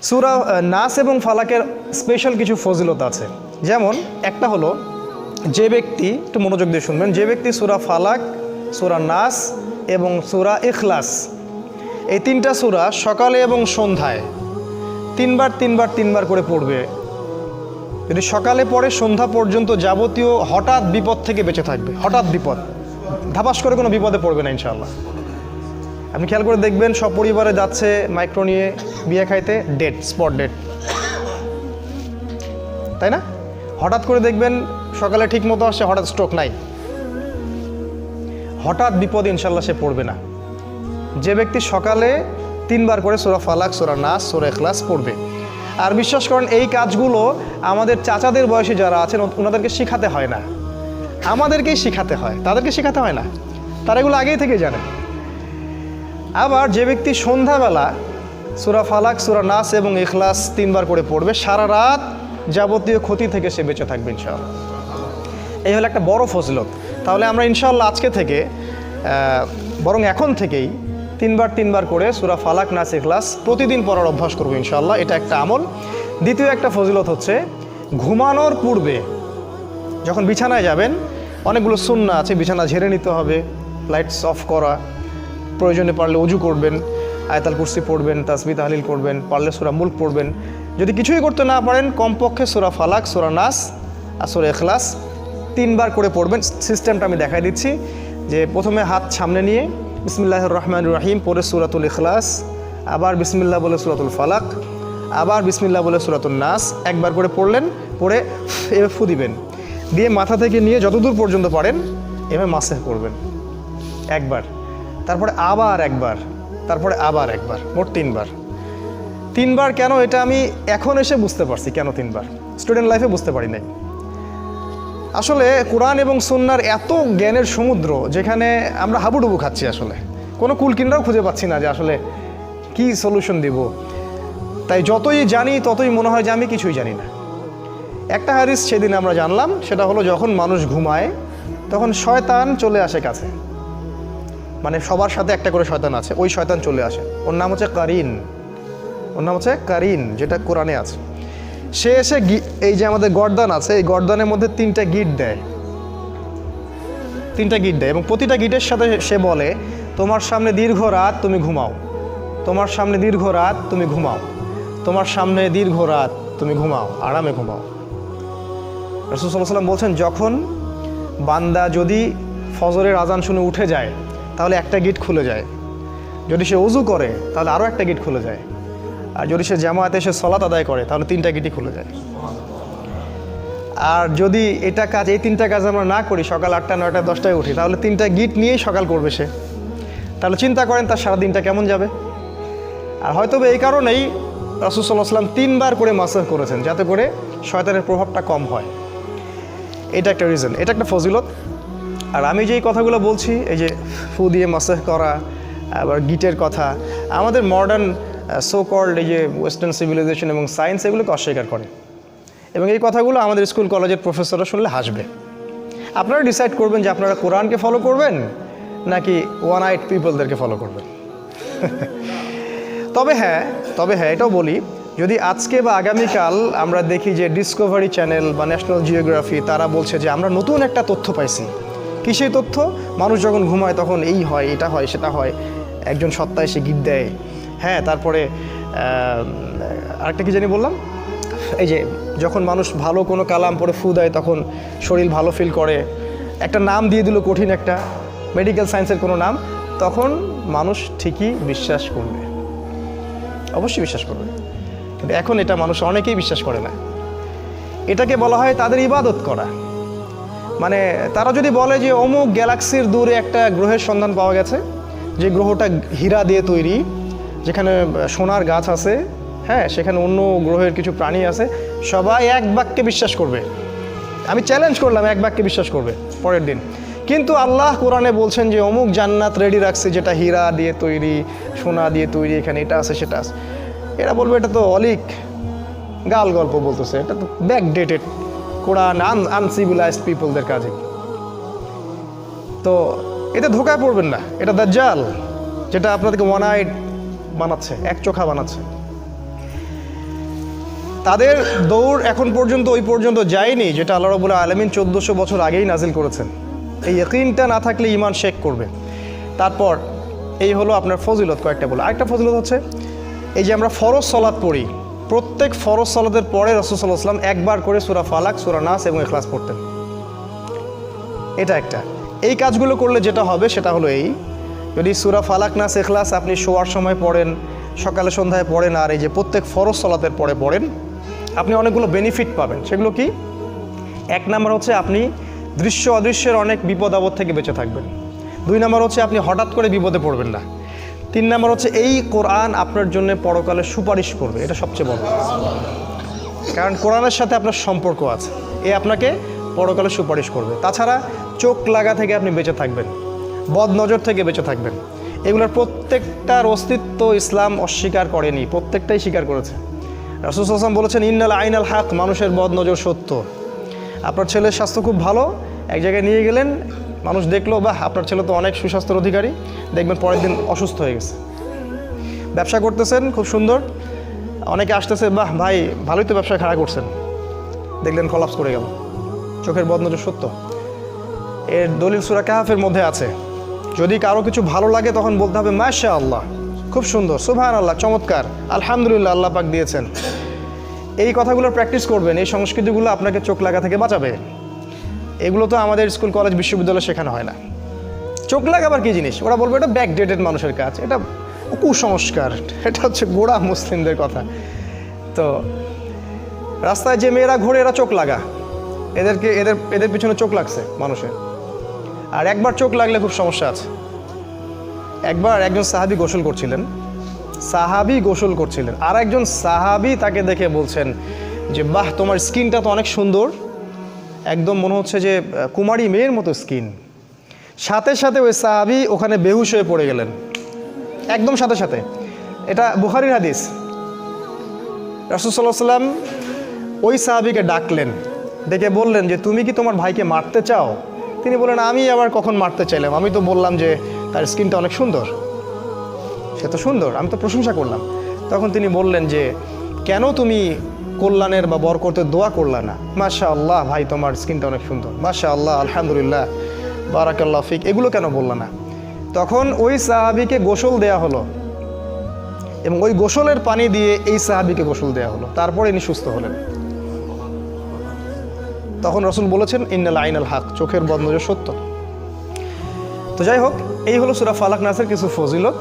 সূরা নাস এবং ফালাকের স্পেশাল কিছু ফজিলত আছে। যেমন একটা হলো, যে ব্যক্তি, একটু মনোযোগ দিয়ে শুনবেন, যে ব্যক্তি সূরা ফালাক, সূরা নাস এবং সূরা ইখলাস এই তিনটা সূরা সকালে এবং সন্ধ্যায় তিনবার করে পড়বে, যদি সকালে পড়ে সন্ধ্যা পর্যন্ত যাবতীয় হঠাৎ বিপদ থেকে বেঁচে থাকবে। হঠাৎ বিপদ, ধাপাস করে কোনো বিপদে পড়বে না ইনশাআল্লাহ। আপনি খেয়াল করে দেখবেন, সব পরিবারে যাচ্ছে মাইক্রো নিয়ে বিয়ে খাইতে, ডেট, স্পট ডেট, তাই না? হঠাৎ করে দেখবেন সকালে ঠিক মতো আসছে, হঠাৎ স্ট্রোক নাই। হঠাৎ বিপদ ইনশাল্লাহ সে পড়বে না। যে ব্যক্তি সকালে তিনবার করে সূরা ফালাক, সূরা নাস, সূরা ইখলাস পড়বে। আর বিশ্বাস করেন, এই কাজগুলো আমাদের চাচাদের বয়সী যারা আছেন ওনাদেরকে শিখাতে হয় না, আমাদেরকেই শিখাতে হয়, তাদেরকে শিখাতে হয় না, তারা এগুলো আগেই থেকে জানেন। আবার যে ব্যক্তি সন্ধ্যাবেলা সূরা ফালাক, সূরা নাস এবং ইখলাস তিনবার করে পড়বে, সারা রাত যাবতীয় ক্ষতি থেকে সে বেঁচে থাকবে ইনশাআল্লাহ। এই হলো একটা বড় ফজিলত। তাহলে আমরা ইনশাআল্লাহ আজকে থেকে, বরং এখন থেকেই তিনবার করে সূরা ফালাক, নাস, ইখলাস প্রতিদিন পড়ার অভ্যাস করবো ইনশাআল্লাহ। এটা একটা আমল। দ্বিতীয় একটা ফজিলত হচ্ছে, ঘুমানোর পূর্বে যখন বিছানায় যাবেন, অনেকগুলো সুন্নাহ আছে, বিছানা ঝেড়ে নিতে হবে, লাইটস অফ করা, প্রয়োজনে পারলে ওযু করবেন, আয়াতুল কুরসি পড়বেন, তাসবিহ তাহলিল করবেন, পারলে সূরা মুলক পড়বেন। যদি কিছুই করতে না পারেন, কমপক্ষে সূরা ফালাক, সূরা নাস আর সূরা ইখলাস তিনবার করে পড়বেন। সিস্টেমটা আমি দেখাই দিচ্ছি, যে প্রথমে হাত সামনে নিয়ে বিসমিল্লাহির রহমানির রহিম পড়ে সূরাতুল ইখলাস, আবার বিসমিল্লাহ বলে সূরাতুল ফালাক, আবার বিসমিল্লাহ বলে সূরাতুল নাস একবার করে পড়লেন, পড়ে এভাবে ফু দিবেন, দিয়ে মাথা থেকে নিয়ে যতদূর পর্যন্ত পারেন এভাবে মাসেহ করবেন একবার, তারপরে আবার একবার, তারপরে আবার একবার, মোট তিনবার। কেন এটা আমি এখন এসে বুঝতে পারছি, কেন তিনবার, স্টুডেন্ট লাইফে বুঝতে পারি নাই। আসলে কোরআন এবং সুন্নাহর এত জ্ঞানের সমুদ্র, যেখানে আমরা হাবুডুবু খাচ্ছি, আসলে কোনো কুলকিনারাও খুঁজে পাচ্ছি না যে আসলে কি সলিউশন দিব। তাই যতই জানি ততই মনে হয় যে আমি কিছুই জানি না। একটা হাদিস সেদিন আমরা জানলাম, সেটা হলো যখন মানুষ ঘুমায় তখন শয়তান চলে আসে কাছে, মানে সবার সাথে একটা করে শয়তান আছে, ওই শয়তান চলে আসে, ওর নাম হচ্ছে কারিন, যেটা কোরআনে আছে। সে এসে এই যে আমাদের গর্দান আছে, এই গর্দানের মধ্যে তিনটা গিট দেয়, এবং প্রতিটা গিটের সাথে সে বলে, তোমার সামনে দীর্ঘ রাত, তুমি ঘুমাও, তোমার সামনে দীর্ঘ রাত, তুমি ঘুমাও, তোমার সামনে দীর্ঘ রাত, তুমি ঘুমাও, আরামে ঘুমাও। রাসূল সাল্লাল্লাহু আলাইহি ওয়াসাল্লাম বলছেন, যখন বান্দা যদি ফজরের আজান শুনে উঠে যায় তাহলে একটা গিট খুলে যায়, যদি সে ওযু করে তাহলে আরও একটা গিট খুলে যায়, আর যদি সে জামায়াতে এসে সালাত আদায় করে তাহলে তিনটা গিটই খুলে যায়। আর যদি এই তিনটা কাজ আমরা না করি, সকাল 8টা, 9টা, 10টায় উঠি, তাহলে তিনটা গিট নিয়েই সকাল করবে সে। তাহলে চিন্তা করেন তার সারাদিনটা কেমন যাবে। আর হয়তো এই কারণেই রাসূল সাল্লাল্লাহু আলাইহি ওয়াসাল্লাম তিনবার করে মাসাহ করেছেন, যাতে করে শয়তানের প্রভাবটা কম হয়। এটা একটা রিজন, এটা একটা ফজিলত। আর আমি যেই কথাগুলো বলছি, এই যে ফু দিয়ে মাসাহ করা, আবার গিটের কথা, আমাদের মডার্ন সো কল্ড এই যে ওয়েস্টার্ন সিভিলাইজেশন এবং সায়েন্স এগুলোকে অস্বীকার করে, এবং এই কথাগুলো আমাদের স্কুল কলেজের প্রফেসররা শুনলে হাসবে। আপনারা ডিসাইড করবেন যে আপনারা কোরআনকে ফলো করবেন নাকি ওয়ান আইড পিপলদেরকে ফলো করবেন। তবে হ্যাঁ, এটাও বলি, যদি আজকে বা আগামীকাল আমরা দেখি যে ডিসকভারি চ্যানেল বা ন্যাশনাল জিওগ্রাফি তারা বলছে যে আমরা নতুন একটা তথ্য পাইছি, কী সেই তথ্য? মানুষ যখন ঘুমায় তখন এই হয়, এটা হয়, সেটা হয়, একজন সত্তা এসে গিট দেয়, হ্যাঁ, তারপরে আরেকটা কি জানি বললাম, এই যে যখন মানুষ ভালো কোনো কালাম পড়ে ফু দেয় তখন শরীর ভালো ফিল করে, একটা নাম দিয়ে দিল কঠিন একটা মেডিকেল সায়েন্সের কোনো নাম, তখন মানুষ ঠিকই বিশ্বাস করবে, অবশ্যই বিশ্বাস করবে। কিন্তু এখন এটা মানুষ অনেকেই বিশ্বাস করে না। এটাকে বলা হয় তাদের ইবাদত করা। মানে তারা যদি বলে যে অমুক গ্যালাক্সির দূরে একটা গ্রহের সন্ধান পাওয়া গেছে, যে গ্রহটা হীরা দিয়ে তৈরি, যেখানে সোনার গাছ আছে, হ্যাঁ, সেখানে অন্য গ্রহের কিছু প্রাণী আছে, সবাই এক বাক্যে বিশ্বাস করবে। আমি চ্যালেঞ্জ করলাম, এক বাক্যে বিশ্বাস করবে পরের দিন। কিন্তু আল্লাহ কোরআনে বলছেন যে অমুক জান্নাত রেডি রাখছে, যেটা হীরা দিয়ে তৈরি, সোনা দিয়ে তৈরি, এখানে এটা আছে, সেটা আছে। এরা বলবে এটা তো অলিক গাল গল্প বলতেছে, এটা তো ব্যাকডেটেড কোরআন, আনসিভিলাইজড পিপলদের কাজে। তো এতে ধোকায় পড়বেন না, এটা দাজ্জাল, যেটা আপনাদেরকে ওয়ান আইড বানাচ্ছে, এক চোখা বানাচ্ছে। তাদের দৌড় এখন পর্যন্ত ওই পর্যন্ত যায়নি যেটা আল্লাহ রাব্বুল আলামিন 1400 বছর আগেই নাজিল করেছেন। এই ইয়াকিনটা না থাকলে ঈমান শেক করবে। তারপর এই হলো আপনার ফজিলত কয়েকটা বলে। আরেকটা ফজিলত হচ্ছে এই যে আমরা ফরজ সালাত পড়ি, প্রত্যেক ফরজ সালাতের পরে রাসূল সাল্লাল্লাহু আলাইহি ওয়াসাল্লাম একবার করে সূরা ফালাক, সূরা নাস এবং ইখলাস পড়তেন। এটা একটা। এই কাজগুলো করলে যেটা হবে সেটা হলো এই, যদি সূরা ফালাক, নাস, ইখলাস আপনি শোয়ার সময় পড়েন, সকালে সন্ধ্যায় পড়েন, আর এই যে প্রত্যেক ফরজ সালাতের পরে পড়েন, আপনি অনেকগুলো বেনিফিট পাবেন। সেগুলো কি? এক নাম্বার হচ্ছে আপনি দৃশ্য অদৃশ্যের অনেক বিপদ আপদ থেকে বেঁচে থাকবেন। 2 নাম্বার হচ্ছে আপনি হঠাৎ করে বিপদে পড়বেন না। 3 নাম্বার হচ্ছে এই কোরআন আপনার জন্য পরকালে সুপারিশ করবে। এটা সবচেয়ে বড়, কারণ কোরআনের সাথে আপনার সম্পর্ক আছে, এ আপনাকে পরকালে সুপারিশ করবে। তাছাড়া চোখ লাগা থেকে আপনি বেঁচে থাকবেন, বদ নজর থেকে বেঁচে থাকবেন। এগুলোর প্রত্যেকটার অস্তিত্ব ইসলাম অস্বীকার করেনি, প্রত্যেকটাই স্বীকার করেছে। রাসূল সাল্লাল্লাহু আলাইহি ওয়াসাল্লাম বলেছেন, ইন্নাল আইনাল হক, মানুষের বদ নজর সত্য। আপনার ছেলের স্বাস্থ্য খুব ভালো, এক জায়গায় নিয়ে গেলেন, মানুষ দেখলো বাহ আপনার ছেলে তো অনেক সুস্বাস্থ্যের অধিকারী, দেখবেন পরের দিন অসুস্থ হয়ে গেছে। ব্যবসা করতেছেন খুব সুন্দর, অনেকে আসতেছে, বাহ ভাই ভালোই তো ব্যবসা খাড়া করছেন, দেখলেন কলাপস করে গেল। চোখের বদ নজর সত্য। এর দলিল সূরা কাহফের মধ্যে আছে, যদি কারো কিছু ভালো লাগে তখন বলতে হবে মাশাআল্লাহ, খুব সুন্দর, সুবহানাল্লাহ, চমৎকার, আলহামদুলিল্লাহ, আল্লাহ পাক দিয়েছেন। এই কথাগুলো প্র্যাকটিস করবেন, এই সংস্কৃতিগুলো আপনাকে চোখ লাগা থেকে বাঁচাবে। এগুলো তো আমাদের স্কুল, কলেজ, বিশ্ববিদ্যালয়ে শেখানো হয় না। চোখ লাগাবার কি জিনিস? ওরা বলবে এটা ব্যাকডেটেড মানুষের কাজ, এটা কুসংস্কার, এটা হচ্ছে গোড়া মুসলিমদের কথা। তো রাস্তায় যে মেয়েরা ঘোরে এরা চোখ লাগা, এদের পিছনে চোখ লাগছে মানুষের। আর একবার চোখ লাগলে খুব সমস্যা আছে। একবার একজন সাহাবী গোসল করছিলেন, আর একজন সাহাবী তাকে দেখে বলছেন যে বাহ তোমার স্কিনটা তো অনেক সুন্দর, একদম মনে হচ্ছে যে কুমারী মেয়ের মতো স্কিন। সাথে সাথে ওই সাহাবী ওখানে বেহুশ হয়ে পড়ে গেলেন, একদম সাথে সাথে। এটা বুখারীর হাদিস। রাসূল সাল্লাল্লাহু আলাইহি ওয়াসাল্লাম ওই সাহাবীকে ডাকলেন, ডেকে বললেন যে তুমি কি তোমার ভাইকে মারতে চাও? তিনি বললেন আমি আবার কখন মারতে চাইলাম, আমি তো বললাম যে তার স্কিনটা অনেক সুন্দর, সে তো সুন্দর, আমি তো প্রশংসা করলাম। তখন তিনি বললেন যে কেন তুমি কল্যাণের বা বরকতের দোয়া করলা না? মাশাআল্লাহ ভাই তোমার স্কিনটা অনেক সুন্দর, মাশাআল্লাহ, আলহামদুলিল্লাহ, বারাকাল্লাহ ফিক, এগুলো কেন বললা না? তখন ওই সাহাবীকে গোসল দেয়া হলো এবং ওই গোসলের পানি দিয়ে এই সাহাবীকে গোসল দেয়া হলো, তারপরে ইনি সুস্থ হলেন। তখন রাসূল বলেছেন ইন্নাল আইনাল হক, চোখের বদ নজর সত্য। তো যাই হোক, এই হলো সূরা ফালাক নাসের কিছু ফজিলত।